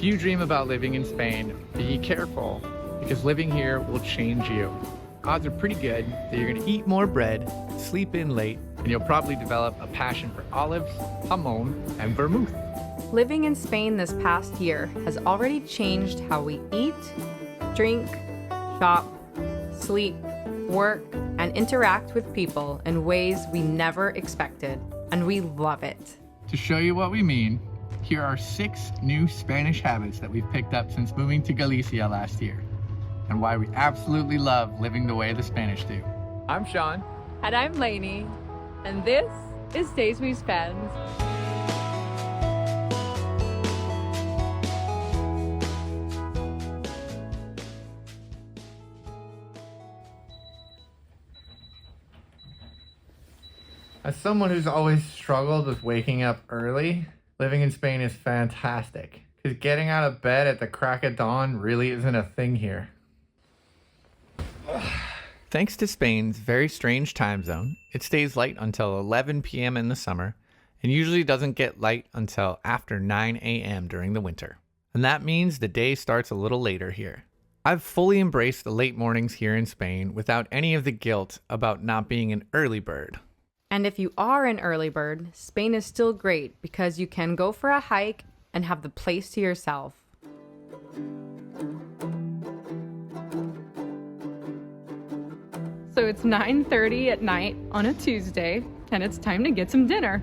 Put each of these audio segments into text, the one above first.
you dream about living in Spain, be careful, because living here will change you. Odds are pretty good that you're going to eat more bread, sleep in late, and you'll probably develop a passion for olives, jamón, and vermouth. Living in Spain this past year has already changed how we eat, drink, shop, sleep, work, and interact with people in ways we never expected, and we love it. To show you what we mean, here are 6 new Spanish habits that we've picked up since moving to Galicia last year, and why we absolutely love living the way the Spanish do. I'm Shawn. And I'm Lainey. And this is Days We Spend. As someone who's always struggled with waking up early, living in Spain is fantastic. Because getting out of bed at the crack of dawn really isn't a thing here. Thanks to Spain's very strange time zone, it stays light until 11 p.m. in the summer and usually doesn't get light until after 9 a.m. during the winter. And that means the day starts a little later here. I've fully embraced the late mornings here in Spain without any of the guilt about not being an early bird. And if you are an early bird, Spain is still great because you can go for a hike and have the place to yourself. So it's 9:30 at night on a Tuesday, and it's time to get some dinner.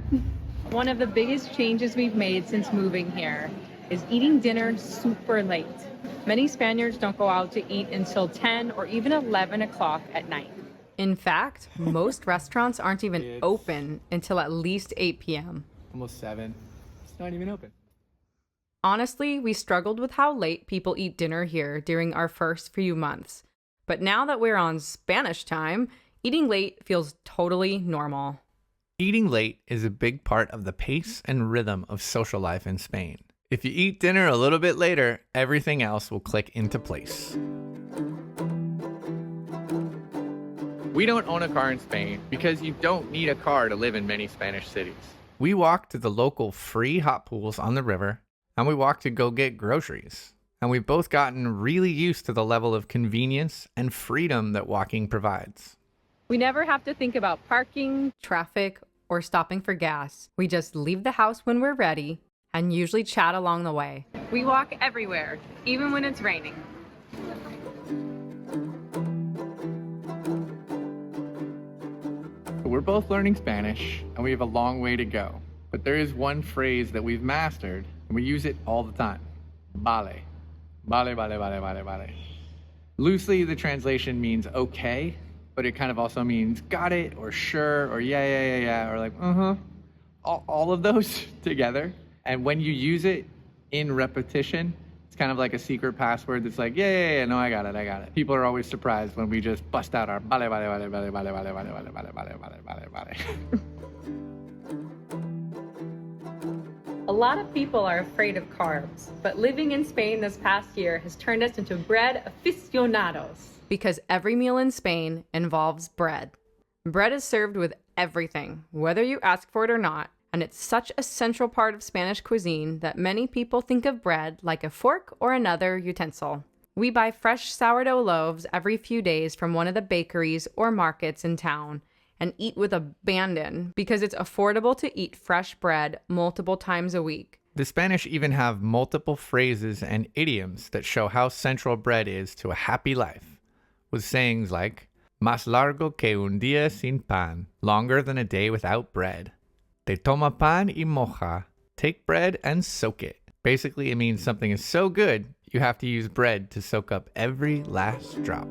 One of the biggest changes we've made since moving here is eating dinner super late. Many Spaniards don't go out to eat until 10 or even 11 o'clock at night. In fact, most restaurants aren't even open until at least 8 p.m. Almost 7. It's not even open. Honestly, we struggled with how late people eat dinner here during our first few months. But now that we're on Spanish time, eating late feels totally normal. Eating late is a big part of the pace and rhythm of social life in Spain. If you eat dinner a little bit later, everything else will click into place. We don't own a car in Spain because you don't need a car to live in many Spanish cities. We walk to the local free hot pools on the river, and we walk to go get groceries. And we've both gotten really used to the level of convenience and freedom that walking provides. We never have to think about parking. Traffic, or stopping for gas. We just leave the house when we're ready and usually chat along the way. We walk everywhere, even when it's raining. We're both learning Spanish, and we have a long way to go. But there is one phrase that we've mastered, and we use it all the time. Vale. Vale, vale, vale, vale, vale. Loosely, the translation means okay, but it kind of also means got it, or sure, or yeah, or like, all of those together. And when you use it in repetition, it's kind of like a secret password that's like, yeah, no, I got it. People are always surprised when we just bust out our vale, vale, vale, vale, vale, vale, vale, vale, vale, vale, vale, vale. A lot of people are afraid of carbs, but living in Spain this past year has turned us into bread aficionados. Because every meal in Spain involves bread. Bread is served with everything, whether you ask for it or not, and it's such a central part of Spanish cuisine that many people think of bread like a fork or another utensil. We buy fresh sourdough loaves every few days from one of the bakeries or markets in town, and eat with abandon because it's affordable to eat fresh bread multiple times a week. The Spanish even have multiple phrases and idioms that show how central bread is to a happy life, with sayings like, más largo que un día sin pan, longer than a day without bread. Te toma pan y moja, take bread and soak it. Basically, it means something is so good, you have to use bread to soak up every last drop.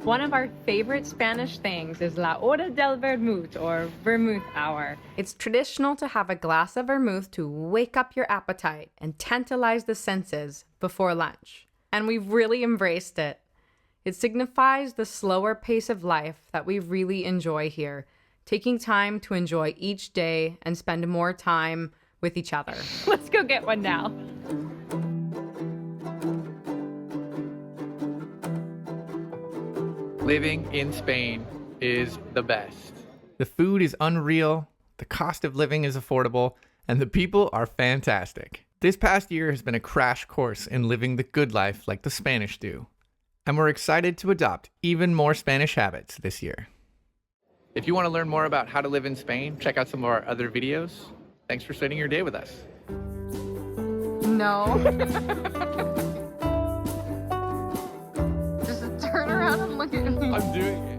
One of our favorite Spanish things is la hora del vermouth, or vermouth hour. It's traditional to have a glass of vermouth to wake up your appetite and tantalize the senses before lunch. And we've really embraced it. It signifies the slower pace of life that we really enjoy here, taking time to enjoy each day and spend more time with each other. Let's go get one now. Living in Spain is the best. The food is unreal, the cost of living is affordable, and the people are fantastic. This past year has been a crash course in living the good life like the Spanish do, and we're excited to adopt even more Spanish habits this year. If you want to learn more about how to live in Spain, check out some of our other videos. Thanks for spending your day with us. No. Just turn around and look at me. I'm doing